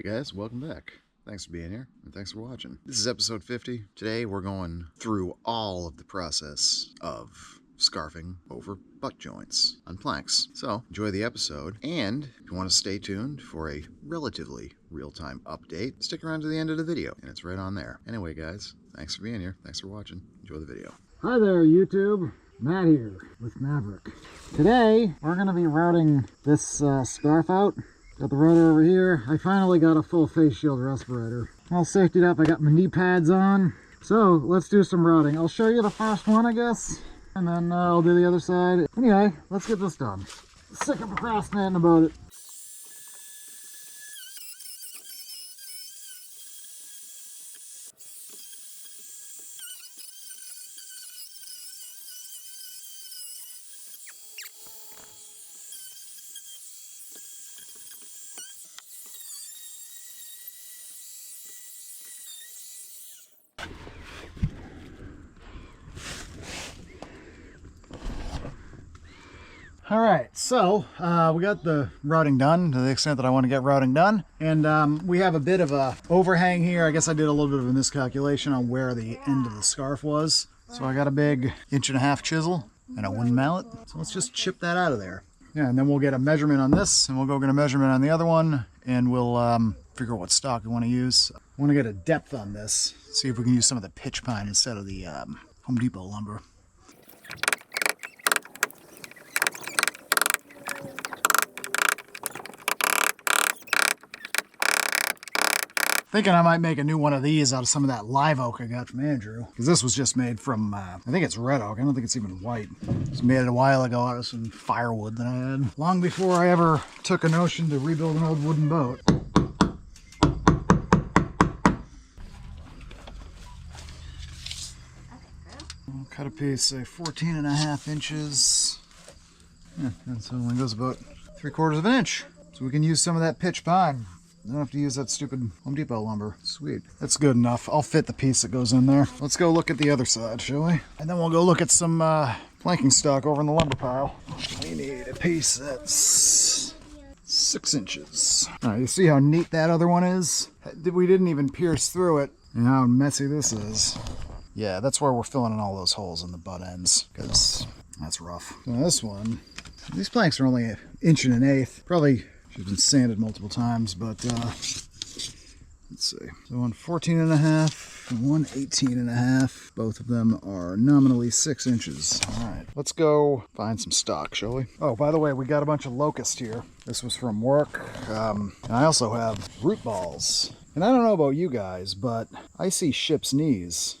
Hey guys, welcome back. Thanks for being here, and thanks for watching. This is episode 50. Today we're going through all of the process of scarfing over butt joints on planks. So enjoy the episode, and if you want to stay tuned for a relatively real-time update, stick around to the end of the video, and it's right on there. Anyway guys, thanks for being here, thanks for watching, enjoy the video. Hi there YouTube, Matt here with Maverick. Today we're going to be routing this scarf out. Got the rotor over here. I finally got a full face shield respirator. All safetied up, I got my knee pads on. So let's do some routing. I'll show you the first one, I guess, and then I'll do the other side. Anyway, let's get this done. Sick of procrastinating about it. Alright, so we got the routing done to the extent that I want to get routing done. And we have a bit of a overhang here. I guess I did a little bit of a miscalculation on where the end of the scarf was. So I got a big 1.5 inch chisel and a wooden mallet. So let's just chip that out of there. Yeah, and then we'll get a measurement on this, and we'll go get a measurement on the other one, and we'll figure out what stock we want to use. I want to get a depth on this, see if we can use some of the pitch pine instead of the Home Depot lumber. Thinking I might make a new one of these out of some of that live oak I got from Andrew. Because this was just made from, I think it's red oak. I don't think it's even white. It was made a while ago out of some firewood that I had. Long before I ever took a notion to rebuild an old wooden boat. I'll cut a piece, say 14.5 inches. Yeah, and so it only goes about 3/4 of an inch. So we can use some of that pitch pine. Don't have to use that stupid Home Depot lumber. Sweet. That's good enough. I'll fit the piece that goes in there. Let's go look at the other side, shall we? And then we'll go look at some planking stock over in the lumber pile. We need a piece that's 6 inches. All right, you see how neat that other one is? We didn't even pierce through it. And how messy this is. Yeah, that's where we're filling in all those holes in the butt ends, because that's rough. Now this one, these planks are only 1 1/8 inches. Probably should have been sanded multiple times, but let's see. So one 14.5 and one 18.5. Both of them are nominally 6 inches. All right, let's go find some stock, shall we? Oh, by the way, we got a bunch of locust here. This was from work. And I also have root balls. And I don't know about you guys, but I see ship's knees.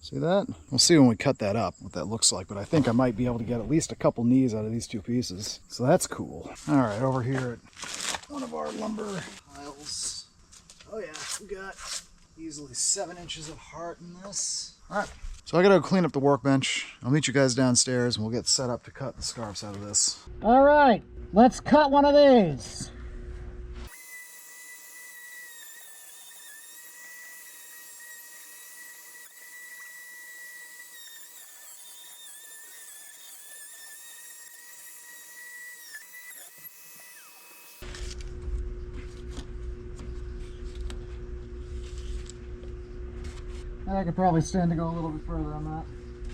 See that? We'll see when we cut that up what that looks like, but I think I might be able to get at least a couple knees out of these two pieces. So that's cool. All right, over here at one of our lumber piles. Oh yeah, we got easily 7 inches of heart in this. All right, so I gotta go clean up the workbench. I'll meet you guys downstairs and we'll get set up to cut the scarves out of this. All right, let's cut one of these. I could probably stand to go a little bit further on that.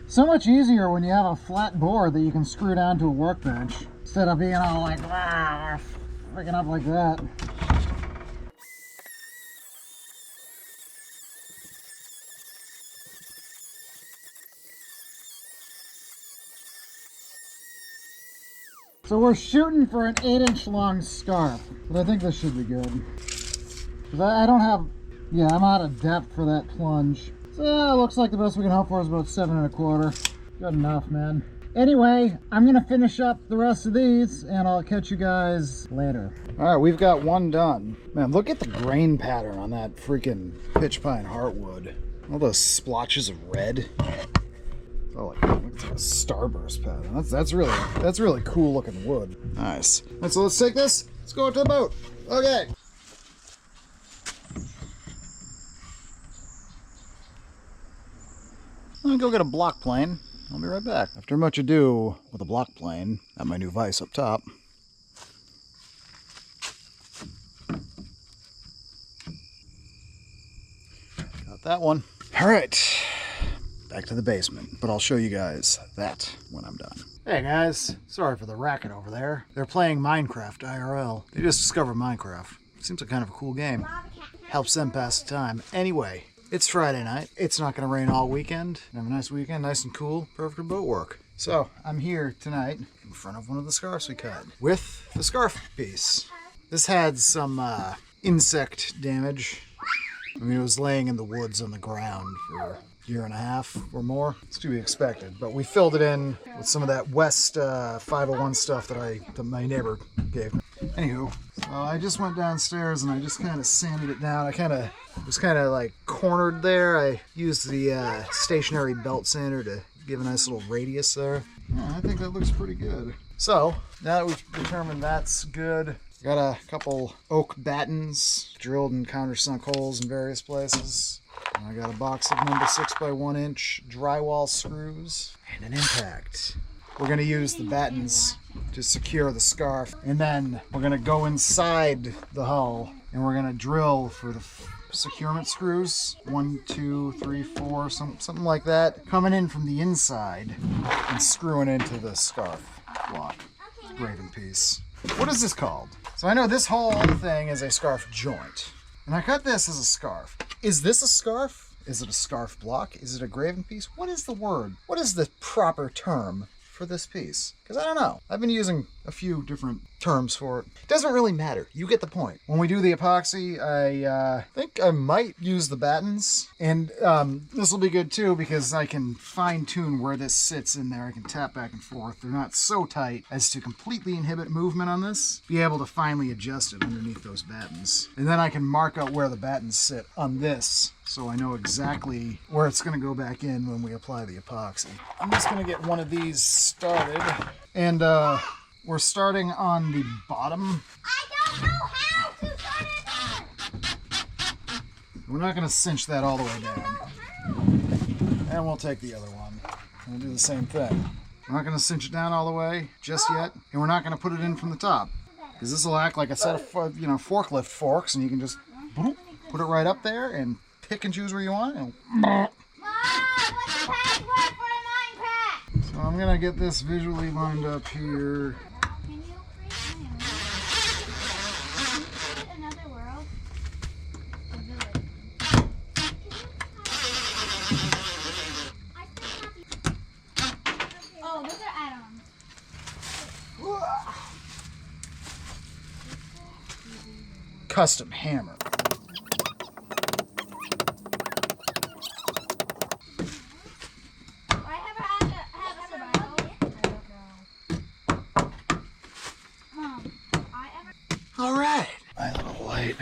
So much easier when you have a flat board that you can screw down to a workbench instead of being all like, freaking up like that. So we're shooting for an 8-inch long scarf, but I think this should be good. Because I don't have, yeah, I'm out of depth for that plunge. So yeah, it looks like the best we can hope for is about 7 1/4. Good enough, man. Anyway, I'm gonna finish up the rest of these and I'll catch you guys later. All right, we've got one done. Man, look at the grain pattern on that freaking pitch pine heartwood. All those splotches of red. Oh, like a starburst pattern. That's really cool looking wood. Nice. All right, so let's take this. Let's go up to the boat. Okay. I'm gonna go get a block plane. I'll be right back. After much ado with a block plane, got my new vise up top. that one. All right, back to the basement, but I'll show you guys that when I'm done. Hey guys, sorry for the racket over there. They're playing Minecraft IRL. They just discovered Minecraft. Seems like kind of a cool game. Helps them pass the time. Anyway, it's Friday night. It's not gonna rain all weekend. Have a nice weekend, nice and cool, perfect for boat work. So I'm here tonight in front of one of the scarves we cut with the scarf piece. This had some insect damage. I mean, it was laying in the woods on the ground for a year and a half or more. It's to be expected, but we filled it in with some of that West 501 stuff that my neighbor gave me. Anywho, so I just went downstairs and I just kind of sanded it down. I was kind of like cornered there. I used the stationary belt sander to give a nice little radius there. Yeah, I think that looks pretty good. So now that we've determined that's good, got a couple oak battens drilled in countersunk holes in various places. And I got a box of number 6x1 inch drywall screws and an impact. We're going to use the battens to secure the scarf, and then we're going to go inside the hull and we're going to drill for the securement screws. 1, 2, 3, 4, something like that, coming in from the inside and screwing into the scarf block engraving piece. What is this called? So I know this whole thing is a scarf joint, and I cut this as a scarf. Is this a scarf? Is it a scarf block? Is it a graven piece? What is the word? What is the proper term for this piece? Because I don't know. I've been using a few different terms for it. Doesn't really matter. You get the point. When we do the epoxy, I think I might use the battens. And this will be good too because I can fine tune where this sits in there. I can tap back and forth. They're not so tight as to completely inhibit movement on this. Be able to finely adjust it underneath those battens. And then I can mark out where the battens sit on this, so I know exactly where it's going to go back in when we apply the epoxy. I'm just going to get one of these started. And we're starting on the bottom. I don't know how to turn it on. We're not going to cinch that all the way down. And we'll take the other one. And we'll do the same thing. We're not going to cinch it down all the way just yet. And we're not going to put it in from the top. Because this will act like a set of forklift forks, and you can just put it right up there and pick and choose where you want. And Mom, what's the password for Minecraft? so I'm going to get this visually lined up here. Can you create another world? A village. Oh, those are add-ons. Custom hammer. All right. My little light.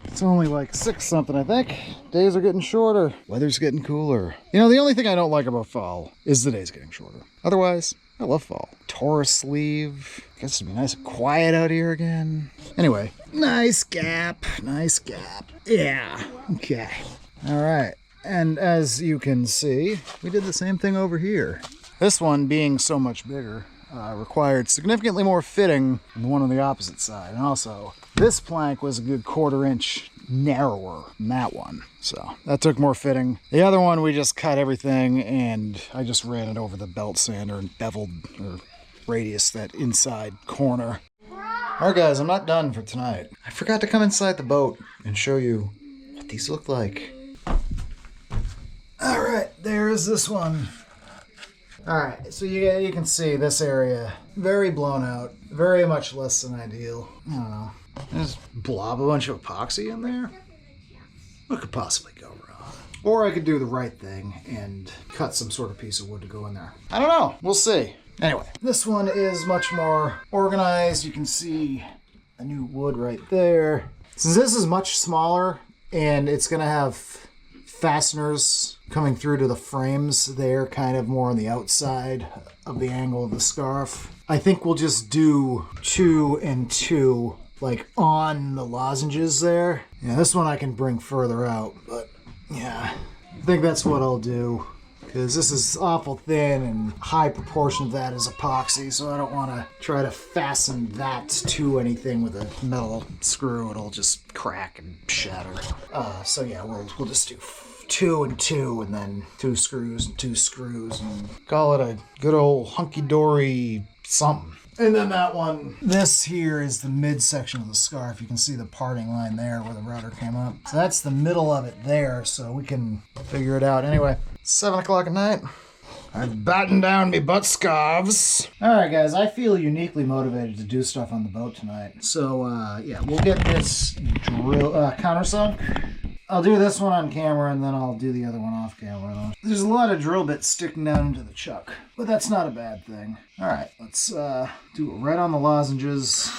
It's only like 6 something, I think. Days are getting shorter. Weather's getting cooler. You know, the only thing I don't like about fall is the days getting shorter. Otherwise, I love fall. Taurus sleeve. Guess it'd be nice and quiet out here again. Anyway, nice gap. Nice gap. Yeah. Okay. All right. And as you can see, we did the same thing over here. This one being so much bigger, required significantly more fitting than the one on the opposite side. And also, this plank was a good 1/4 inch narrower than that one. So that took more fitting. The other one, we just cut everything and I just ran it over the belt sander and beveled or radius that inside corner. All right, guys, I'm not done for tonight. I forgot to come inside the boat and show you what these look like. All right, there's this one. All right, so you can see this area, very blown out, very much less than ideal. I don't know. Just blob a bunch of epoxy in there? What could possibly go wrong? Or I could do the right thing and cut some sort of piece of wood to go in there. I don't know. We'll see. Anyway, this one is much more organized. You can see a new wood right there. Since this is much smaller and it's going to have fasteners coming through to the frames there, kind of more on the outside of the angle of the scarf, I think we'll just do 2 and 2, like on the lozenges there. Yeah, this one I can bring further out, but yeah, I think that's what I'll do. Because this is awful thin and high proportion of that is epoxy, so I don't want to try to fasten that to anything with a metal screw. It'll just crack and shatter. So yeah, we'll just do 2 and 2, and then 2 screws and 2 screws, and call it a good old hunky-dory something. And then that one, this here is the midsection of the scarf. You can see the parting line there where the router came up. So that's the middle of it there, so we can figure it out. Anyway, 7 o'clock at night. I've battened down me butt scarves. Alright guys, I feel uniquely motivated to do stuff on the boat tonight. So, yeah, we'll get this countersunk. I'll do this one on camera, and then I'll do the other one off camera. There's a lot of drill bits sticking down into the chuck, but that's not a bad thing. All right, let's do it right on the lozenges.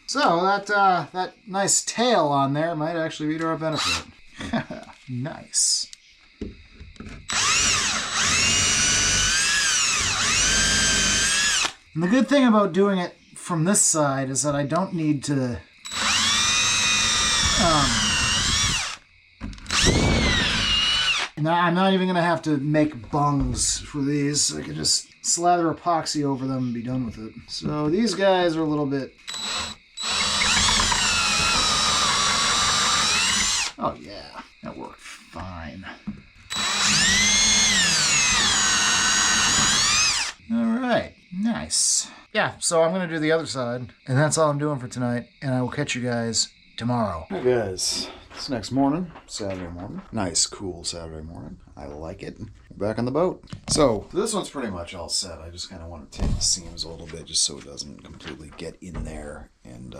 So that nice tail on there might actually be to our benefit. Nice. And the good thing about doing it from this side is that I don't need to I'm not even going to have to make bungs for these. I can just slather epoxy over them and be done with it. So these guys are a little bit... Oh yeah, that worked fine. All right, nice. Yeah, so I'm going to do the other side, and that's all I'm doing for tonight, and I will catch you guys tomorrow. Hey guys, it's next morning, Saturday morning. Nice, cool Saturday morning. I like it. We're back on the boat. So, this one's pretty much all set. I just kind of want to take the seams a little bit just so it doesn't completely get in there and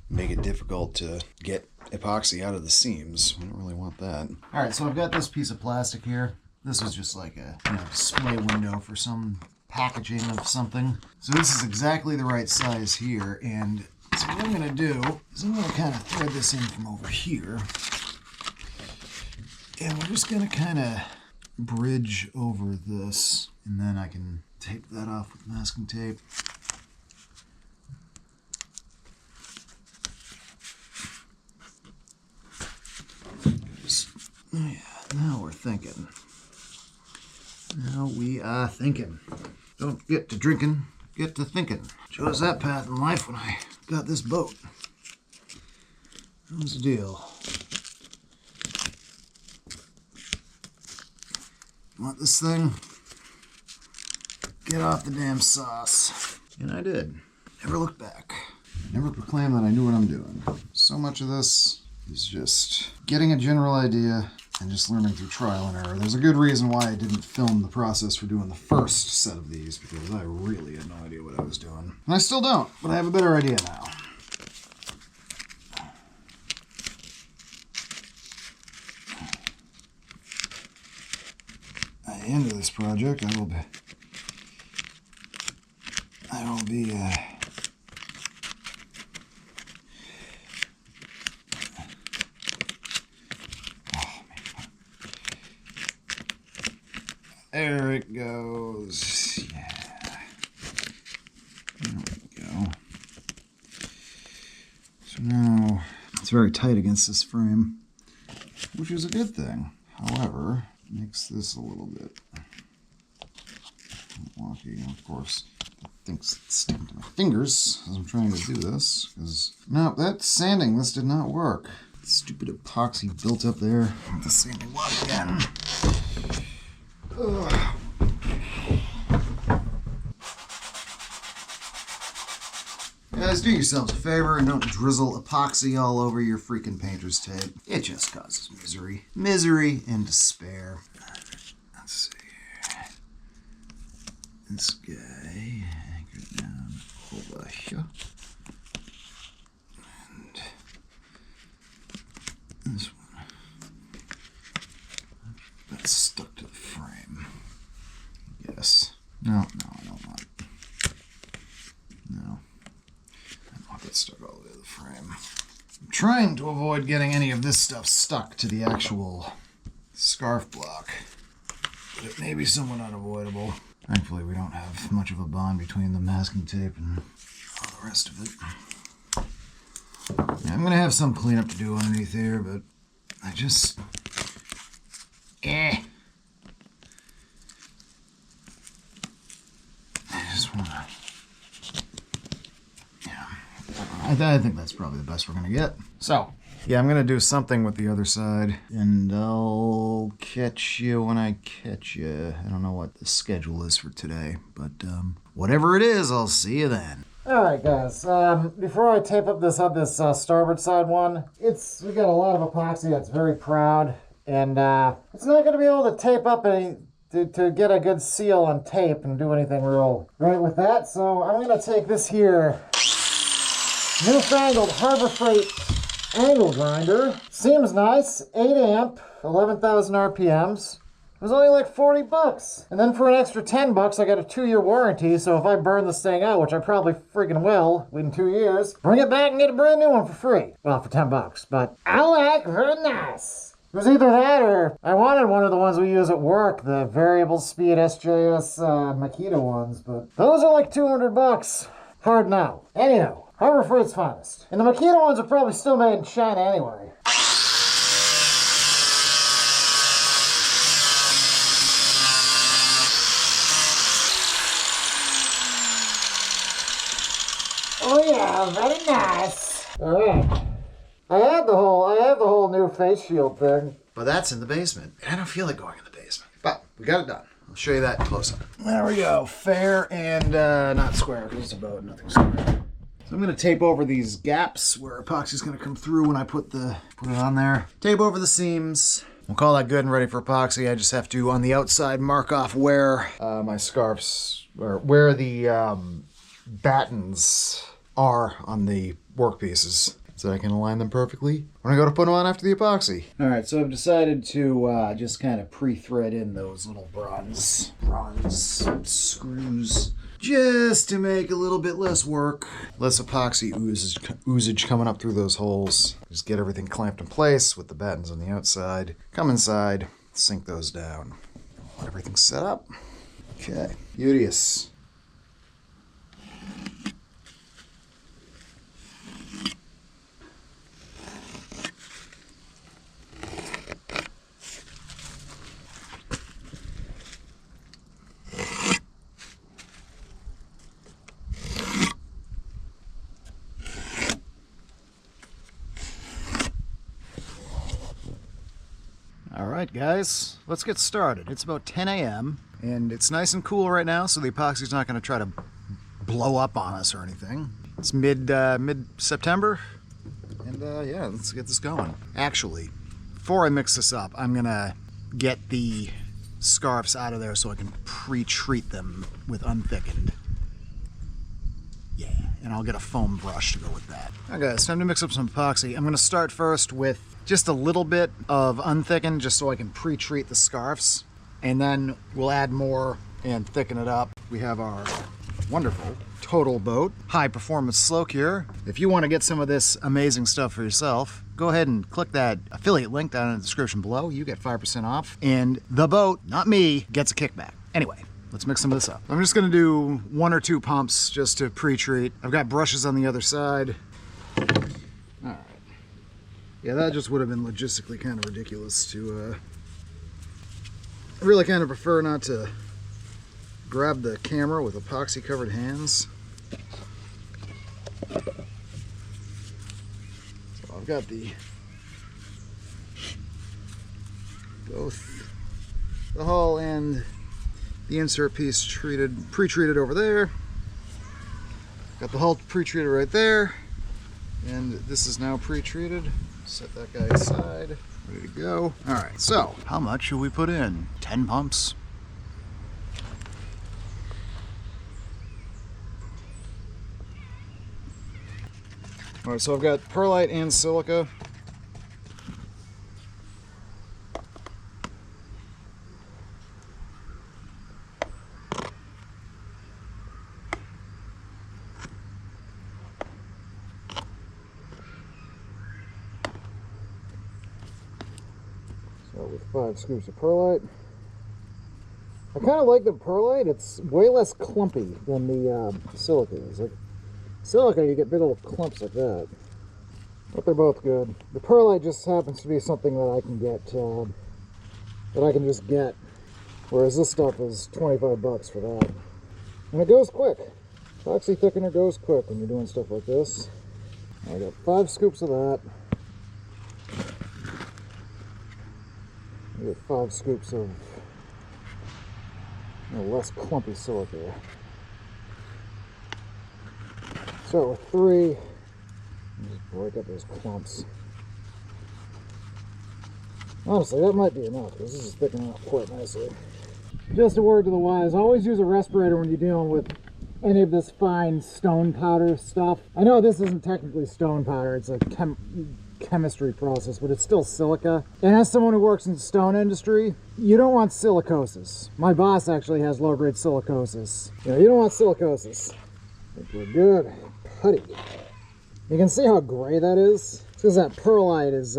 make it difficult to get epoxy out of the seams. We don't really want that. All right, so I've got this piece of plastic here. This was just like a display window for some packaging of something. So this is exactly the right size here, and so what I'm going to do is I'm going to kind of thread this in from over here, and we're just going to kind of bridge over this, and then I can tape that off with masking tape. Yeah, now we're thinking. Now we are thinking. Don't get to drinking, get to thinking. Chose that path in life when I got this boat. That was the deal. Want this thing? Get off the damn sauce. And I did. Never looked back. Never proclaimed that I knew what I'm doing. So much of this is just getting a general idea and just learning through trial and error. There's a good reason why I didn't film the process for doing the first set of these, because I really had no idea what I was doing. And I still don't, but I have a better idea now. At the end of this project, I will be there it goes. Yeah. There we go. So now it's very tight against this frame, which is a good thing. However, it makes this a little bit wonky. And of course, things sticking to my fingers as I'm trying to do this. Because no, that sanding, this did not work. Stupid epoxy built up there. The sanding wad again. Ugh. Guys, do yourselves a favor and don't drizzle epoxy all over your freaking painter's tape. It just causes misery. Misery and despair. Let's see here. This guy anchored down over here. And this one. That's stuck to the frame. Yes. No, I don't want it. No. I don't want that stuck all the way to the frame. I'm trying to avoid getting any of this stuff stuck to the actual scarf block, but it may be somewhat unavoidable. Thankfully, we don't have much of a bond between the masking tape and all the rest of it. Yeah, I'm going to have some cleanup to do underneath here, but I just... I just want to... Yeah. I think that's probably the best we're gonna get. So, yeah, I'm gonna do something with the other side, and I'll catch you when I catch you. I don't know what the schedule is for today, but whatever it is, I'll see you then. All right, guys. Before I tape up this starboard side one, we got a lot of epoxy that's very proud, and it's not gonna be able to tape up to get a good seal on tape and do anything real right with that. So I'm gonna take this here newfangled Harbor Freight angle grinder. Seems nice. 8 amp, 11,000 RPMs. It was only like 40 bucks. And then for an extra 10 bucks, I got a 2-year warranty. So if I burn this thing out, which I probably freaking will in 2 years, bring it back and get a brand new one for free. Well, for 10 bucks, but I like very nice. It was either that or I wanted one of the ones we use at work, the variable speed SJS Makita ones, but those are like 200 bucks. Hard now. Anyhow. Harbor Freight's finest. And the Makita ones are probably still made in China anyway. Oh yeah, very nice. Alright. I have the whole new face shield thing. But that's in the basement. I don't feel like going in the basement. But we got it done. I'll show you that close up. There we go. Fair and not square, because it's a boat, nothing square. So I'm going to tape over these gaps where epoxy's going to come through when I put it on there. Tape over the seams. We'll call that good and ready for epoxy. I just have to, on the outside, mark off where my scarves, or where the battens are on the workpieces, so I can align them perfectly when I go to put them on after the epoxy. All right, so I've decided to just kind of pre-thread in those little bronze screws, just to make a little bit less work. Less epoxy oozage coming up through those holes. Just get everything clamped in place with the battens on the outside. Come inside, sink those down. Let everything set up. Okay, beauteous. Alright guys, let's get started. It's about 10 a.m. and it's nice and cool right now, so the epoxy's not going to try to blow up on us or anything. It's mid-September, and yeah, let's get this going. Actually, before I mix this up, I'm going to get the scarves out of there so I can pre-treat them with unthickened. Yeah, and I'll get a foam brush to go with that. Alright guys, time to mix up some epoxy. I'm going to start first with just a little bit of unthickened, just so I can pre-treat the scarves, and then we'll add more and thicken it up. We have our wonderful Total Boat high performance slow cure. If you want to get some of this amazing stuff for yourself, go ahead and click that affiliate link down in the description below. You get 5% off, and the boat, not me, gets a kickback. Anyway, let's mix some of this up. I'm just gonna do 1 or 2 pumps just to pre-treat. I've got brushes on the other side. All right. Yeah, that just would have been logistically kind of ridiculous to, I really kind of prefer not to grab the camera with epoxy covered hands. So I've got both the hull and the insert piece pre-treated over there. Got the hull pre-treated right there, and this is now pre-treated. Set that guy aside, ready to go. All right, so how much should we put in? 10 pumps. All right, so I've got perlite and silica. With 5 scoops of perlite. I kind of like the perlite. It's way less clumpy than the silica is. Like silica, you get big old clumps like that. But they're both good. The perlite just happens to be something that I can get, that I can just get. Whereas this stuff is 25 bucks for that. And it goes quick. Epoxy thickener goes quick when you're doing stuff like this. I got 5 scoops of that. I got 5 scoops of less clumpy silica. Start with 3. Just break up those clumps. Honestly, that might be enough because this is thickening up quite nicely. Just a word to the wise, always use a respirator when you're dealing with any of this fine stone powder stuff. I know this isn't technically stone powder, it's a chemistry process, but it's still silica. And as someone who works in the stone industry, you don't want silicosis. My boss actually has low-grade silicosis. You don't want silicosis. I think we're good. Putty. You can see how gray that is. It's because that perlite is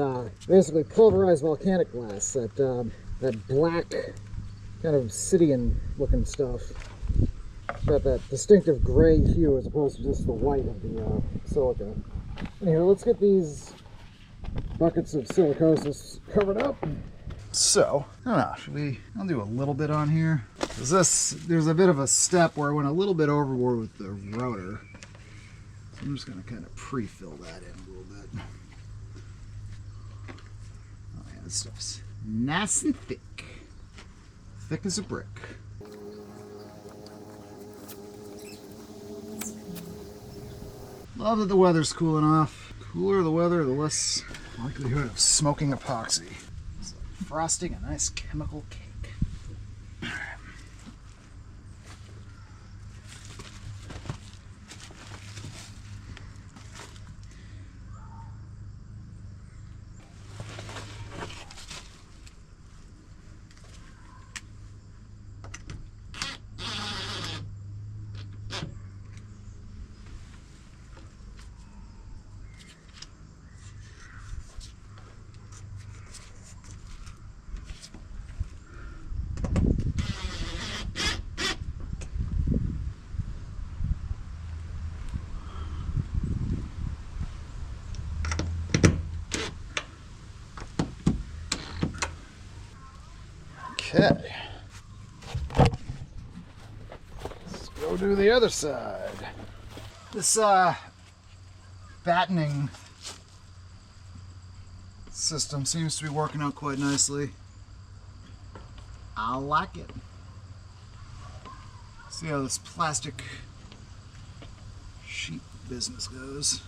basically pulverized volcanic glass, that black kind of obsidian looking stuff. It's got that distinctive gray hue as opposed to just the white of the silica. Anyway, let's get these buckets of silicosis covered up. So, I don't know, I'll do a little bit on here. There's a bit of a step where I went a little bit overboard with the router. So I'm just gonna kind of pre-fill that in a little bit. Oh yeah, this stuff's nice and thick. Thick as a brick. Love that the weather's cooling off. The cooler the weather, the less likelihood of smoking epoxy. It's like frosting a nice chemical cake. Okay. Let's go do the other side. This battening system seems to be working out quite nicely. I like it. See how this plastic sheet business goes.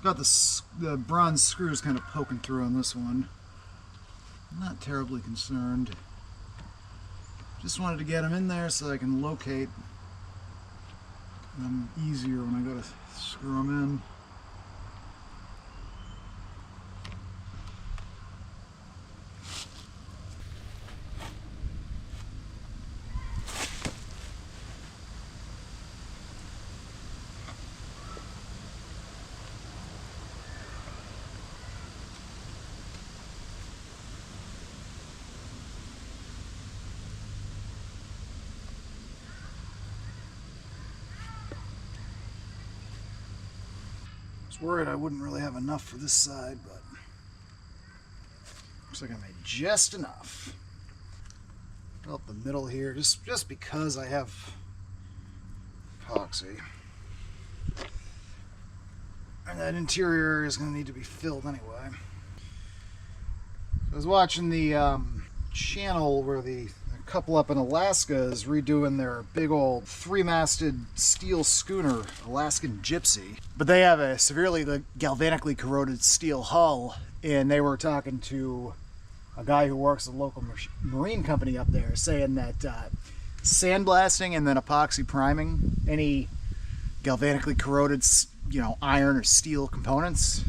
Got the bronze screws kind of poking through on this one. Not terribly concerned. Just wanted to get them in there so I can locate them easier when I go to screw them in. I was worried I wouldn't really have enough for this side, but looks like I made just enough. Fill up the middle here, just because I have epoxy. And that interior area is going to need to be filled anyway. I was watching the channel where the couple up in Alaska is redoing their big old 3-masted steel schooner, Alaskan Gypsy. But they have a severely galvanically corroded steel hull, and they were talking to a guy who works at a local marine company up there, saying that sandblasting and then epoxy priming any galvanically corroded, iron or steel components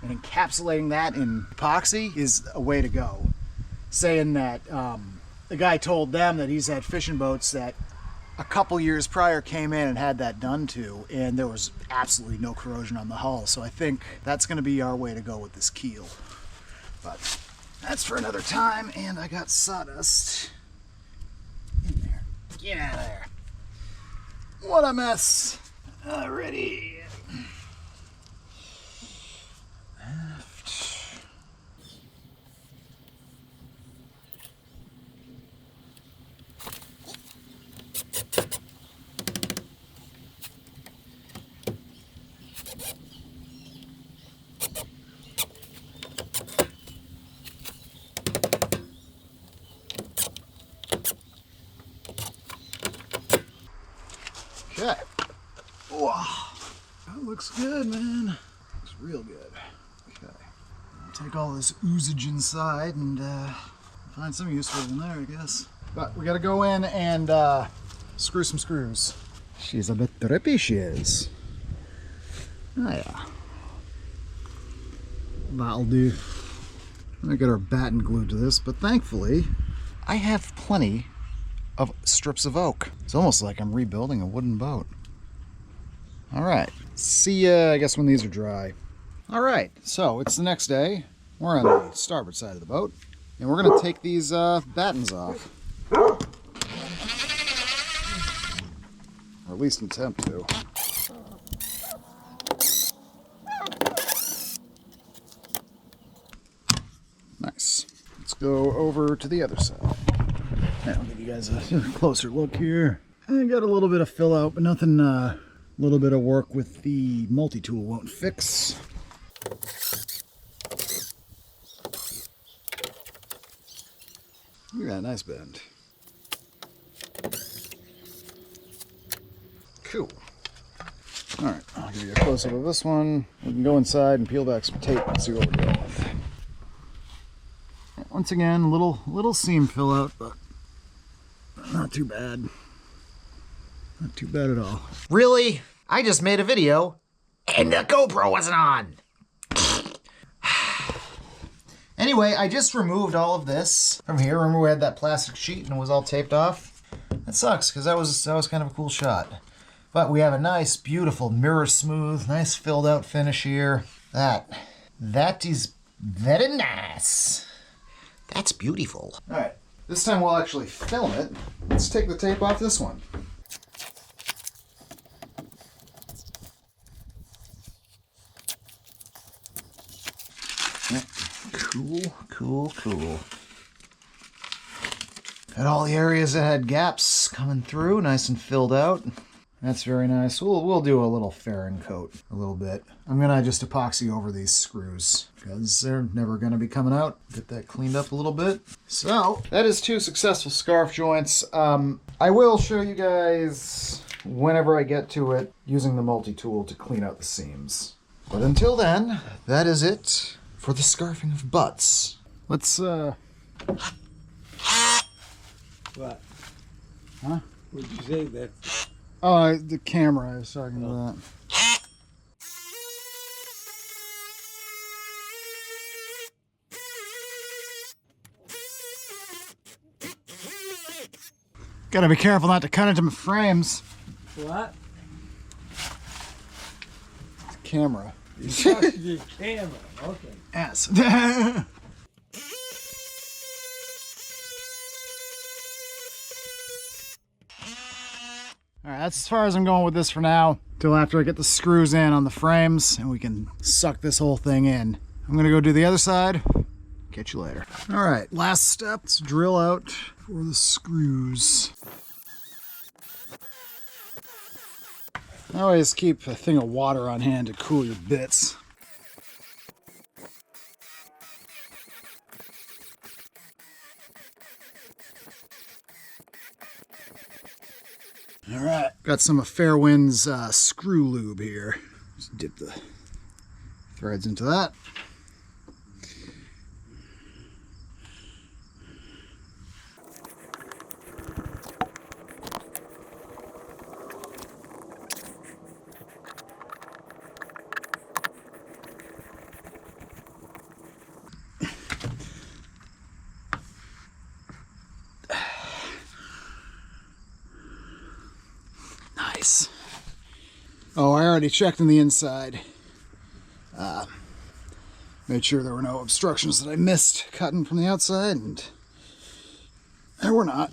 and encapsulating that in epoxy is a way to go. Saying that the guy told them that he's had fishing boats that a couple years prior came in and had that done to, and there was absolutely no corrosion on the hull. So I think that's going to be our way to go with this keel. But that's for another time, and I got sawdust in there. Get out of there. What a mess. Alrighty. Okay. Wow. That looks good, man. Looks real good. Okay. I'll take all this oozage inside and find some use for it in there, I guess. But we gotta go in and screw some screws. She's a bit trippy, she is. Oh yeah. That'll do. I'm gonna get our batten glued to this, but thankfully, I have plenty of strips of oak. It's almost like I'm rebuilding a wooden boat. All right, see ya, I guess, when these are dry. All right, so it's the next day. We're on the starboard side of the boat, and we're gonna take these battens off. Or at least attempt to. Nice. Let's go over to the other side. I'll give you guys a closer look here. I got a little bit of fill out, but nothing, a little bit of work with the multi-tool won't fix. Look at that, nice bend. Cool. All right, I'll give you a close-up of this one. We can go inside and peel back some tape and see what we're dealing with. Once again, little seam fill out, but not too bad. Not too bad at all. Really? I just made a video and the GoPro wasn't on. Anyway, I just removed all of this from here. Remember we had that plastic sheet and it was all taped off? That sucks because that was kind of a cool shot. But we have a nice, beautiful, mirror smooth, nice filled out finish here. That is very nice. That's beautiful. All right, this time we'll actually film it. Let's take the tape off this one. Cool. Got all the areas that had gaps coming through, nice and filled out. That's very nice. We'll do a little fairing coat, a little bit. I'm gonna just epoxy over these screws because they're never gonna be coming out. Get that cleaned up a little bit. So that is 2 successful scarf joints. I will show you guys whenever I get to it using the multi-tool to clean out the seams. But until then, that is it for the scarfing of butts. Let's What? Huh? What'd you say that? Oh, the camera I was talking about. Gotta be careful not to cut into my frames. What? The camera. You touched the camera. Okay. Yes. Alright, that's as far as I'm going with this for now. Till after I get the screws in on the frames and we can suck this whole thing in. I'm gonna go do the other side. Catch you later. Alright, last step. Let's drill out for the screws. Always keep a thing of water on hand to cool your bits. All right, got some of Fairwind's screw lube here. Just dip the threads into that. Nice. Oh, I already checked on the inside. Made sure there were no obstructions that I missed cutting from the outside, and there were not.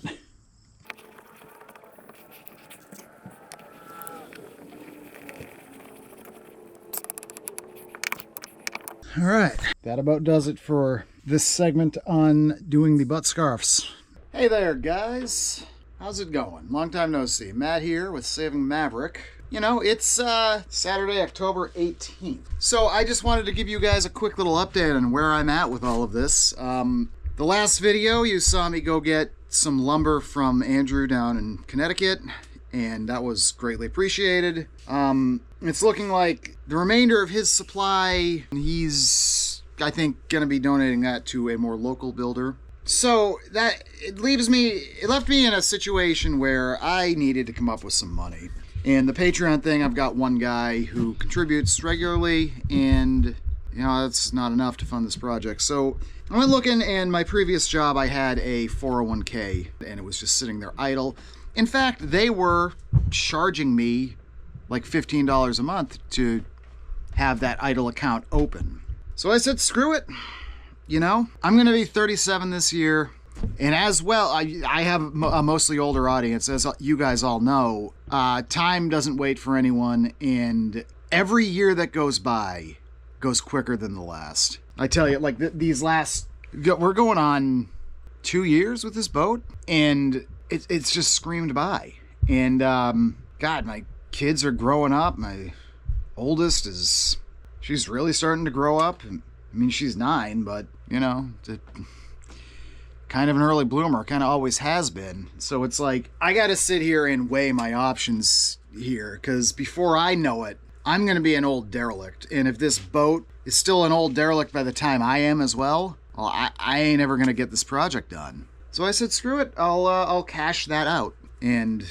All right, that about does it for this segment on doing the butt scarves. Hey there, guys. How's it going? Long time no see. Matt here with Saving Maverick. You know, it's Saturday, October 18th. So I just wanted to give you guys a quick little update on where I'm at with all of this. The last video, you saw me go get some lumber from Andrew down in Connecticut, and that was greatly appreciated. It's looking like the remainder of his supply, he's, I think, going to be donating that to a more local builder. So it left me in a situation where I needed to come up with some money. And the Patreon thing, I've got one guy who contributes regularly, and that's not enough to fund this project. So I went looking, and my previous job, I had a 401k, and it was just sitting there idle. In fact, they were charging me like $15 a month to have that idle account open. So I said, screw it. I'm going to be 37 this year. And as well, I have a mostly older audience, as you guys all know. Time doesn't wait for anyone, and every year that goes by goes quicker than the last. I tell you, like we're going on 2 years with this boat, and it's just screamed by. And God, my kids are growing up. My oldest she's really starting to grow up. I mean, she's 9, but kind of an early bloomer, kind of always has been. So it's like, I got to sit here and weigh my options here, because before I know it, I'm going to be an old derelict. And if this boat is still an old derelict by the time I am as well, I ain't ever going to get this project done. So I said, screw it, I'll cash that out. And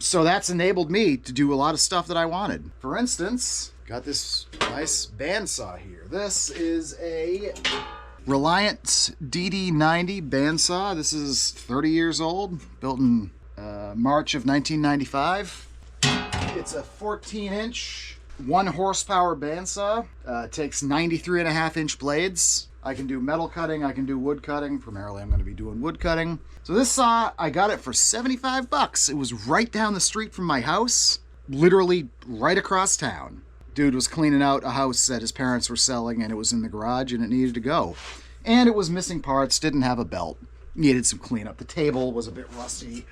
so that's enabled me to do a lot of stuff that I wanted. For instance, got this nice bandsaw here. This is a Reliant DD90 bandsaw. This is 30 years old, built in March of 1995. It's a 14-inch, 1 horsepower bandsaw. Takes 93.5-inch blades. I can do metal cutting, I can do wood cutting. Primarily, I'm going to be doing wood cutting. So this saw, I got it for $75. It was right down the street from my house, literally right across town. Dude was cleaning out a house that his parents were selling, and it was in the garage, and it needed to go. And it was missing parts, didn't have a belt, needed some cleanup. The table was a bit rusty.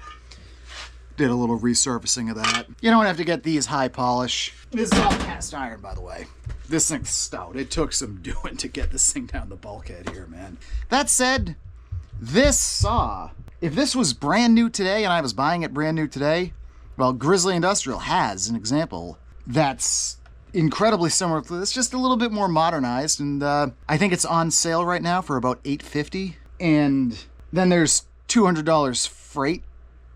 Did a little resurfacing of that. You don't have to get these high polish. This is all cast iron, by the way. This thing's stout. It took some doing to get this thing down the bulkhead here, man. That said, this saw, if this was brand new today and I was buying it brand new today, well, Grizzly Industrial has an example that's incredibly similar to this, just a little bit more modernized, and I think it's on sale right now for about $850, and then there's $200 freight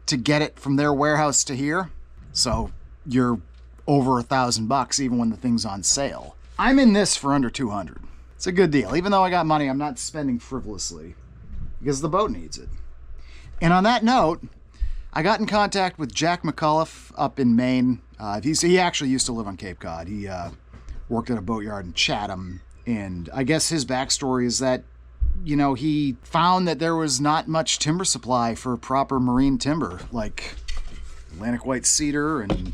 to get it from their warehouse to here, so you're over $1,000 even when the thing's on sale. I'm in this for under $200. It's a good deal. Even though I got money, I'm not spending frivolously because the boat needs it. And on that note, I got in contact with Jack McAuliffe up in Maine. He actually used to live on Cape Cod. He worked at a boatyard in Chatham, and I guess his backstory is that, he found that there was not much timber supply for proper marine timber, like Atlantic white cedar and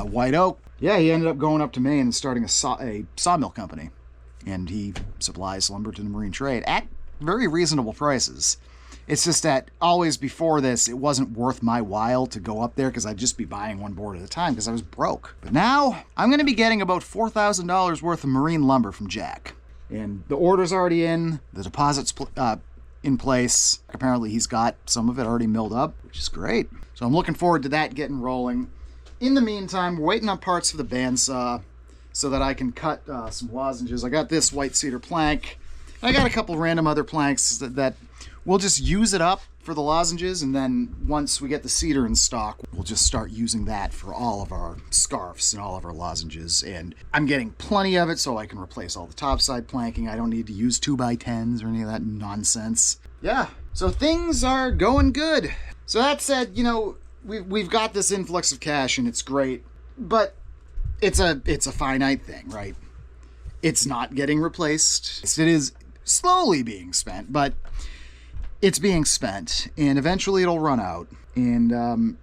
white oak. Yeah, he ended up going up to Maine and starting a sawmill company, and he supplies lumber to the marine trade at very reasonable prices. It's just that always before this, it wasn't worth my while to go up there because I'd just be buying one board at a time because I was broke. But now I'm going to be getting about $4,000 worth of marine lumber from Jack. And the order's already in, the deposit's in place. Apparently he's got some of it already milled up, which is great. So I'm looking forward to that getting rolling. In the meantime, we're waiting on parts for the bandsaw so that I can cut some lozenges. I got this white cedar plank. I got a couple random other planks that we'll just use it up for the lozenges, and then once we get the cedar in stock, we'll just start using that for all of our scarves and all of our lozenges. And I'm getting plenty of it so I can replace all the topside planking. I don't need to use 2x10s or any of that nonsense. Yeah, so things are going good. So that said, we've got this influx of cash and it's great, but it's a finite thing, right? It's not getting replaced. It is slowly being spent, but it's being spent, and eventually it'll run out. And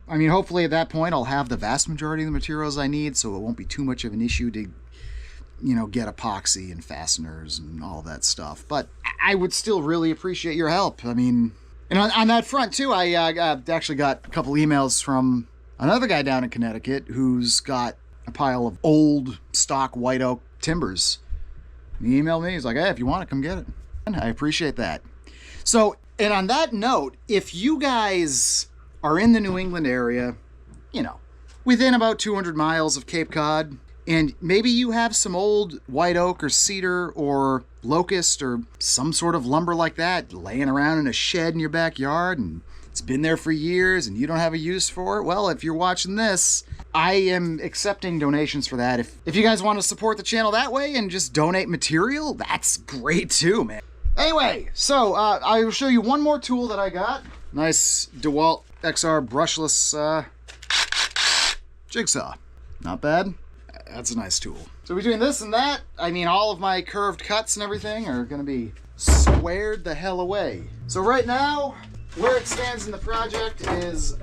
hopefully at that point I'll have the vast majority of the materials I need, so it won't be too much of an issue to get epoxy and fasteners and all that stuff. But I would still really appreciate your help. And on that front too, I actually got a couple emails from another guy down in Connecticut who's got a pile of old stock white oak timbers. And he emailed me, he's like, hey, if you want it, come get it. And I appreciate that. So, and on that note, if you guys are in the New England area you know, within about 200 miles of Cape Cod, and maybe you have some old white oak or cedar or locust or some sort of lumber like that laying around in a shed in your backyard, and it's been there for years and you don't have a use for it. Well, if you're watching this, I am accepting donations for that. If you guys want to support the channel that way and just donate material, that's great too, man. Anyway, so I will show you one more tool that I got. Nice DeWalt XR brushless jigsaw. Not bad. That's a nice tool. So between this and that, I mean, all of my curved cuts and everything are going to be squared the hell away. So right now, where it stands in the project is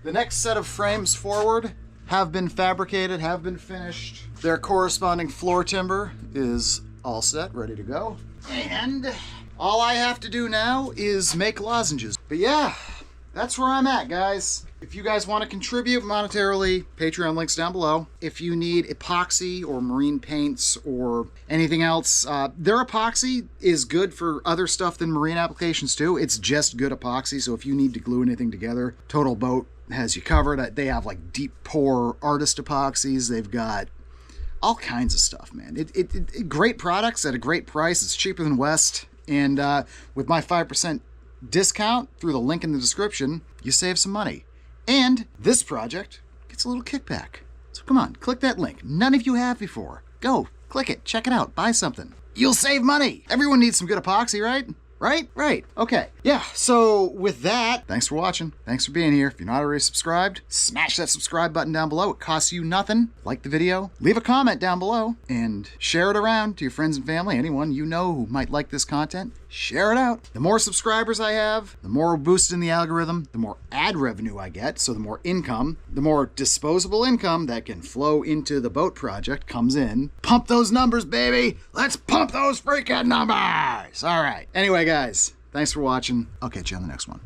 the next set of frames forward have been fabricated, have been finished. Their corresponding floor timber is all set, ready to go. And all I have to do now is make lozenges. But yeah, that's where I'm at, guys. If you guys want to contribute monetarily, Patreon links down below. If you need epoxy or marine paints or anything else, their epoxy is good for other stuff than marine applications too. It's just good epoxy, so if you need to glue anything together, Total Boat has you covered. They have like deep pour artist epoxies. They've got all kinds of stuff, man. Great products at a great price. It's cheaper than West. And with my 5% discount through the link in the description, you save some money. And this project gets a little kickback. So come on, click that link. None of you have before. Go, click it, check it out, buy something. You'll save money. Everyone needs some good epoxy, right? Right. Okay. Yeah, so with that, thanks for watching. Thanks for being here. If you're not already subscribed, smash that subscribe button down below. It costs you nothing. Like the video, leave a comment down below, and share it around to your friends and family. Anyone you know who might like this content, share it out. The more subscribers I have, the more boosted in the algorithm, the more ad revenue I get, so the more income, the more disposable income that can flow into the boat project comes in. Pump those numbers, baby! Let's pump those freaking numbers! All right. Anyway, guys, thanks for watching. I'll catch you on the next one.